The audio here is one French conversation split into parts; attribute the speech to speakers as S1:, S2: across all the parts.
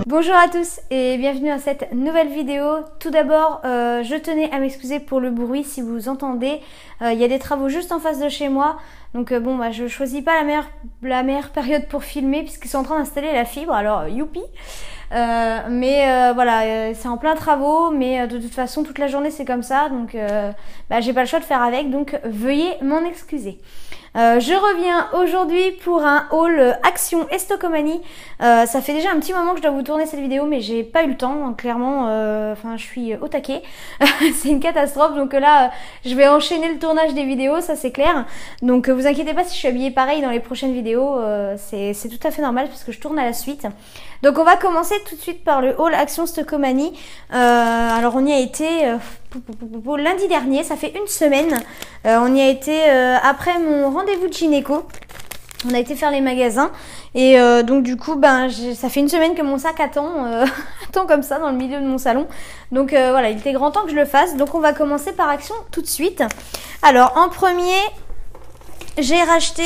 S1: Bonjour à tous et bienvenue dans cette nouvelle vidéo. Tout d'abord, je tenais à m'excuser pour le bruit si vous entendez. Il y a des travaux juste en face de chez moi. Donc je choisis pas la meilleure période pour filmer puisqu'ils sont en train d'installer la fibre. Alors, youpi. Voilà, c'est en plein travaux, mais de toute façon toute la journée c'est comme ça, donc j'ai pas le choix de faire avec, donc veuillez m'en excuser. Je reviens aujourd'hui pour un haul Action Estocomanie. Ça fait déjà un petit moment que je dois vous tourner cette vidéo, mais j'ai pas eu le temps, donc clairement, je suis au taquet. C'est une catastrophe, donc là, je vais enchaîner le tournage des vidéos, ça c'est clair. Donc vous inquiétez pas si je suis habillée pareil dans les prochaines vidéos, c'est tout à fait normal parce que je tourne à la suite. Donc on va commencer tout de suite par le haul Action Estocomanie. Alors on y a été lundi dernier, ça fait une semaine. On y a été après mon rendez-vous de gynéco. On a été faire les magasins et donc du coup ça fait une semaine que mon sac attend comme ça dans le milieu de mon salon. Donc voilà, il était grand temps que je le fasse. Donc on va commencer par Action tout de suite. Alors en premier, j'ai racheté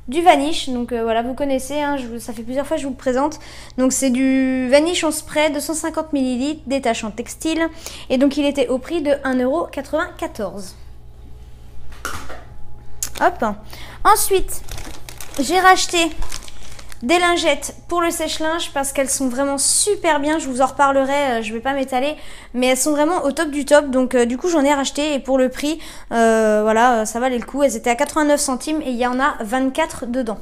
S1: du Vanish, donc voilà, vous connaissez, hein, ça fait plusieurs fois que je vous le présente. Donc c'est du Vanish en spray, 250 ml, détachant textile, et donc il était au prix de 1,94 €. Hop. Ensuite, j'ai racheté des lingettes pour le sèche-linge parce qu'elles sont vraiment super bien. Je vous en reparlerai, je vais pas m'étaler, mais elles sont vraiment au top du top. Donc du coup j'en ai racheté et pour le prix, voilà, ça valait le coup. Elles étaient à 89 centimes et il y en a 24 dedans.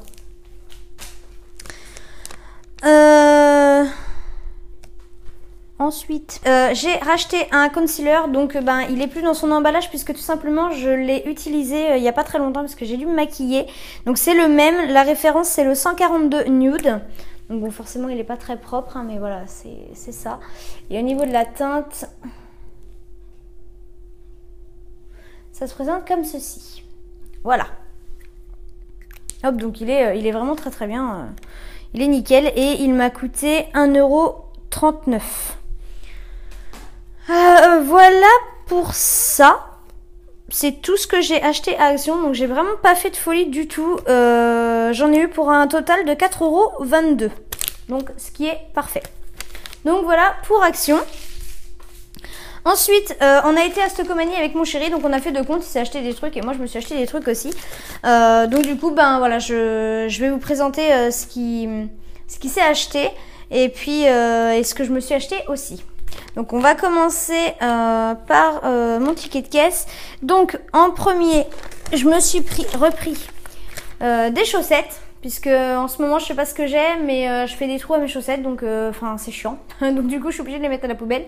S1: Ensuite, j'ai racheté un concealer, donc il est plus dans son emballage puisque tout simplement je l'ai utilisé il y a pas très longtemps parce que j'ai dû me maquiller. Donc c'est le même, la référence c'est le 142 Nude. Donc bon, forcément il est pas très propre, hein, mais voilà, c'est ça. Et au niveau de la teinte, ça se présente comme ceci. Voilà. Hop, donc il est vraiment très très bien. Il est nickel et il m'a coûté 1,39 €. Voilà pour ça. C'est tout ce que j'ai acheté à Action. Donc j'ai vraiment pas fait de folie du tout. J'en ai eu pour un total de 4,22 €. Donc ce qui est parfait. Donc voilà pour Action. Ensuite, on a été à Estocomanie avec mon chéri. Donc on a fait deux comptes. Il s'est acheté des trucs et moi je me suis acheté des trucs aussi. Donc du coup, voilà, je vais vous présenter ce qui s'est acheté. Et puis et ce que je me suis acheté aussi. Donc on va commencer par mon ticket de caisse. Donc en premier, je me suis repris des chaussettes, puisque en ce moment je sais pas ce que j'ai, mais je fais des trous à mes chaussettes, donc c'est chiant. Donc du coup je suis obligée de les mettre à la poubelle.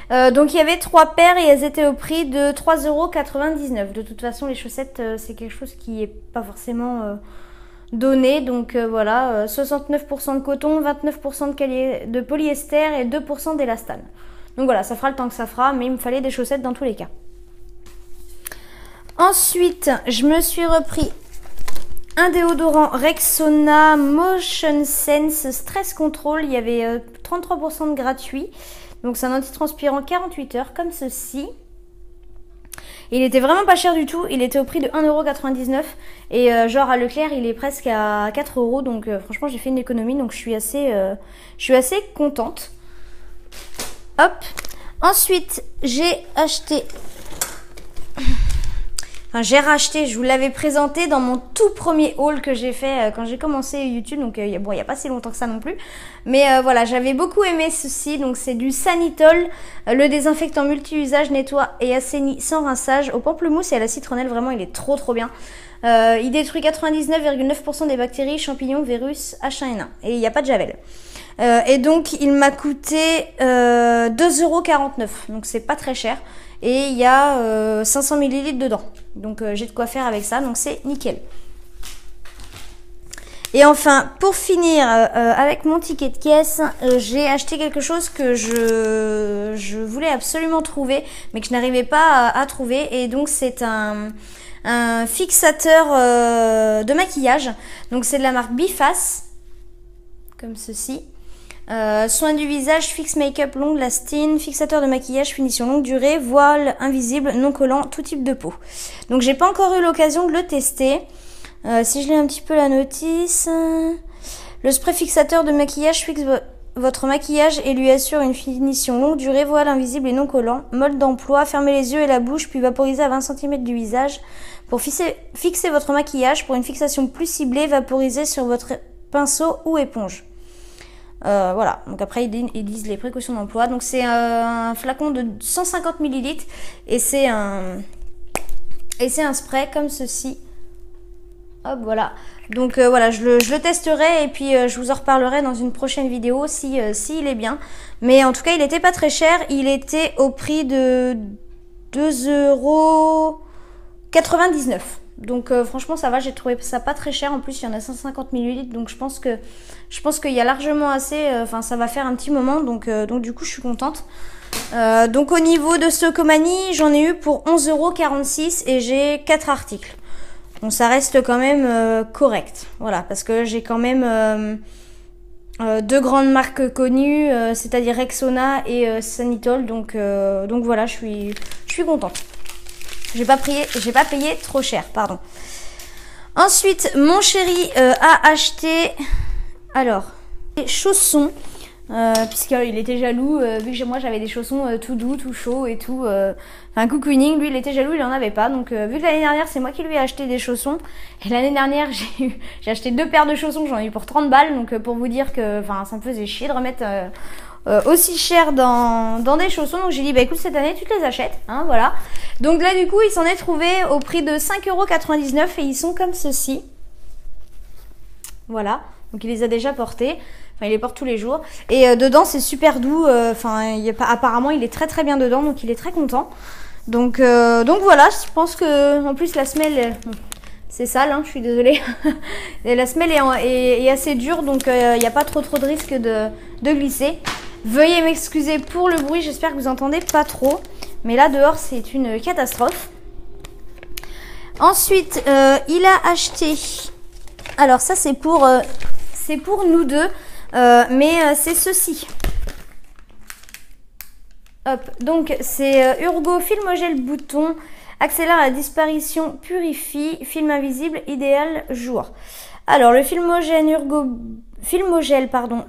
S1: Donc il y avait 3 paires et elles étaient au prix de 3,99 €. De toute façon les chaussettes c'est quelque chose qui est pas forcément donné, donc voilà, 69% de coton, 29% de polyester et 2% d'élastane. Donc voilà, ça fera le temps que ça fera, mais il me fallait des chaussettes dans tous les cas. Ensuite, je me suis repris un déodorant Rexona Motion Sense Stress Control. Il y avait 33% de gratuit. Donc c'est un antitranspirant 48 heures comme ceci. Il était vraiment pas cher du tout, il était au prix de 1,99 € et genre à Leclerc il est presque à 4 €, donc franchement j'ai fait une économie, donc je suis assez contente. Hop. Ensuite j'ai racheté, je vous l'avais présenté dans mon tout premier haul que j'ai fait quand j'ai commencé YouTube, donc il y a pas si longtemps que ça non plus. Mais voilà, j'avais beaucoup aimé ceci, donc c'est du Sanitol, le désinfectant multi-usage, nettoie et assainit sans rinçage, au pamplemousse et à la citronnelle, vraiment il est trop bien. Il détruit 99,9% des bactéries, champignons, virus, H1N1 et il n'y a pas de javel. Et donc il m'a coûté 2,49 €, donc c'est pas très cher. Et il y a 500 ml dedans. Donc j'ai de quoi faire avec ça, donc c'est nickel. Et enfin, pour finir avec mon ticket de caisse, j'ai acheté quelque chose que je voulais absolument trouver, mais que je n'arrivais pas à trouver. Et donc c'est un fixateur de maquillage. Donc c'est de la marque Biface, comme ceci. Soin du visage, fixe make-up long lasting, fixateur de maquillage, finition longue durée, voile invisible, non collant, tout type de peau. Donc j'ai pas encore eu l'occasion de le tester. Si je lis un petit peu la notice, le spray fixateur de maquillage fixe votre maquillage et lui assure une finition longue durée, voile invisible et non collant. Mode d'emploi, fermez les yeux et la bouche puis vaporisez à 20 cm du visage. Pour fixer votre maquillage, pour une fixation plus ciblée, vaporisez sur votre pinceau ou éponge. Voilà, donc après ils disent les précautions d'emploi. Donc c'est un flacon de 150 ml et c'est un spray comme ceci. Hop, voilà. Donc voilà, je le testerai et puis je vous en reparlerai dans une prochaine vidéo si il est bien. Mais en tout cas, il était pas très cher. Il était au prix de 2,99 €. Donc franchement, ça va, j'ai trouvé ça pas très cher. En plus, il y en a 150 ml. Donc je pense qu'il y a largement assez. Enfin, ça va faire un petit moment. Donc du coup, je suis contente. Donc au niveau de Stocomanie, j'en ai eu pour 11,46 € et j'ai 4 articles. Bon, ça reste quand même correct. Voilà, parce que j'ai quand même deux grandes marques connues, c'est-à-dire Rexona et Sanitol. Donc voilà, je suis contente. J'ai pas payé trop cher, pardon. Ensuite, mon chéri a acheté des chaussons. Puisqu'il était jaloux, vu que moi j'avais des chaussons tout doux, tout chauds et tout. Enfin, cocooning, lui il était jaloux, il en avait pas. Donc vu que l'année dernière c'est moi qui lui ai acheté des chaussons. Et l'année dernière j'ai acheté 2 paires de chaussons, j'en ai eu pour 30 balles. Donc pour vous dire que ça me faisait chier de remettre aussi cher dans des chaussons. Donc j'ai dit bah écoute, cette année tu te les achètes, hein, voilà. Donc là du coup il s'en est trouvé au prix de 5,99 € et ils sont comme ceci. Voilà, donc il les a déjà portés. Enfin, il les porte tous les jours. Et dedans, c'est super doux. Apparemment, il est très très bien dedans. Donc, il est très content. Donc voilà, je pense que... En plus, la semelle... c'est sale, hein, je suis désolée. Et la semelle est assez dure. Donc, il n'y a pas trop de risque de glisser. Veuillez m'excuser pour le bruit. J'espère que vous entendez pas trop. Mais là, dehors, c'est une catastrophe. Ensuite, il a acheté... Alors, ça, c'est pour nous deux. Mais c'est ceci. Hop, donc c'est Urgo Filmogel Bouton, accélère la disparition, purifie, film invisible, idéal jour. Alors le Filmogel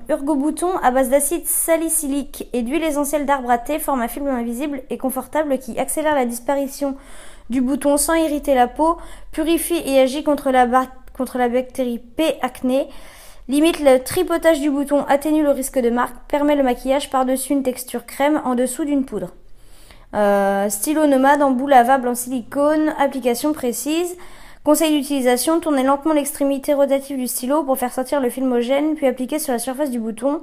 S1: Urgo Bouton à base d'acide salicylique et d'huile essentielle d'arbre à thé forme un film invisible et confortable qui accélère la disparition du bouton sans irriter la peau, purifie et agit contre la bactérie P. acné. Limite le tripotage du bouton, atténue le risque de marque, permet le maquillage par-dessus une texture crème en dessous d'une poudre. Stylo nomade, embout lavable en silicone, application précise. Conseil d'utilisation, tournez lentement l'extrémité rotative du stylo pour faire sortir le filmogène, puis appliquer sur la surface du bouton.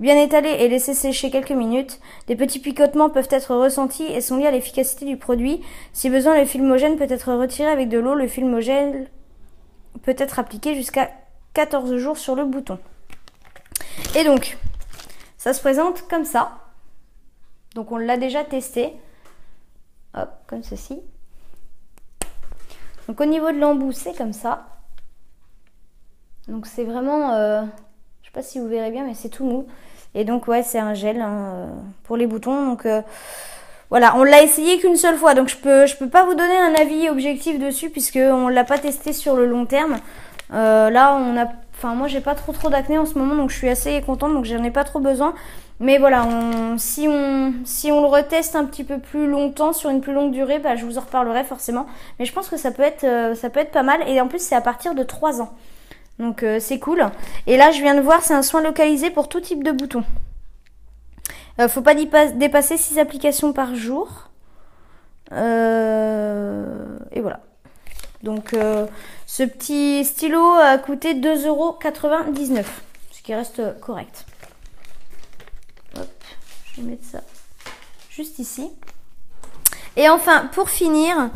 S1: Bien étaler et laisser sécher quelques minutes. Des petits picotements peuvent être ressentis et sont liés à l'efficacité du produit. Si besoin, le filmogène peut être retiré avec de l'eau. Le filmogène peut être appliqué jusqu'à 14 jours sur le bouton. Et donc, ça se présente comme ça. Donc, on l'a déjà testé. Hop, comme ceci. Donc, au niveau de l'embout, c'est comme ça. Donc, c'est vraiment... je sais pas si vous verrez bien, mais c'est tout mou. Et donc, ouais, c'est un gel pour les boutons. Donc, voilà, on l'a essayé qu'une seule fois. Donc, je peux pas vous donner un avis objectif dessus puisqu'on l'a pas testé sur le long terme. Là moi j'ai pas trop d'acné en ce moment, donc je suis assez contente, donc j'en ai pas trop besoin. Mais voilà, si on le reteste un petit peu plus longtemps, sur une plus longue durée, bah, je vous en reparlerai forcément. Mais je pense que ça peut être pas mal, et en plus c'est à partir de 3 ans. Donc c'est cool. Et là je viens de voir, c'est un soin localisé pour tout type de bouton. Faut pas dépasser 6 applications par jour. Et voilà. Donc ce petit stylo a coûté 2,99 €, ce qui reste correct. Hop, je vais mettre ça juste ici. Et enfin, pour finir,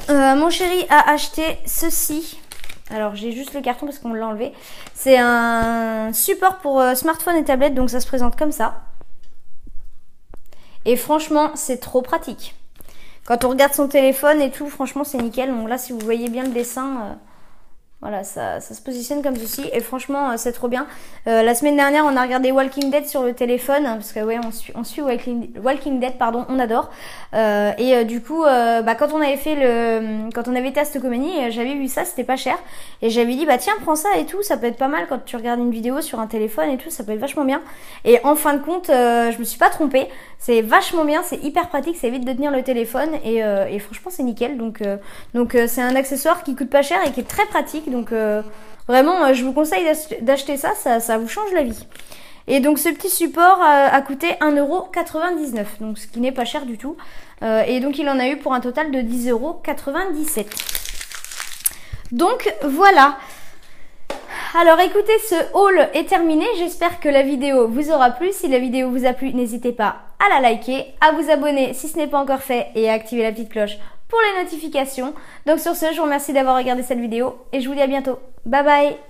S1: mon chéri a acheté ceci. Alors j'ai juste le carton parce qu'on l'a enlevé. C'est un support pour smartphone et tablette, donc ça se présente comme ça. Et franchement, c'est trop pratique. Quand on regarde son téléphone et tout, franchement, c'est nickel. Donc là, si vous voyez bien le dessin, Voilà, ça se positionne comme ceci et franchement c'est trop bien. La semaine dernière on a regardé Walking Dead sur le téléphone parce que ouais on suit Walking Dead pardon, on adore. Du coup quand on avait été à Stockomanie, j'avais vu ça, c'était pas cher et j'avais dit bah tiens prends ça et tout, ça peut être pas mal quand tu regardes une vidéo sur un téléphone et tout, ça peut être vachement bien. Et en fin de compte je me suis pas trompée, c'est vachement bien, c'est hyper pratique, ça évite de tenir le téléphone et franchement c'est nickel. Donc c'est un accessoire qui coûte pas cher et qui est très pratique. Donc vraiment je vous conseille d'acheter ça vous change la vie. Et donc ce petit support a coûté 1,99€, donc ce qui n'est pas cher du tout. Et donc il en a eu pour un total de 10,97€. Donc voilà. Alors écoutez, ce haul est terminé, j'espère que la vidéo vous aura plu. Si la vidéo vous a plu, n'hésitez pas à la liker, à vous abonner si ce n'est pas encore fait et à activer la petite cloche pour les notifications. Donc sur ce, je vous remercie d'avoir regardé cette vidéo et je vous dis à bientôt. Bye bye!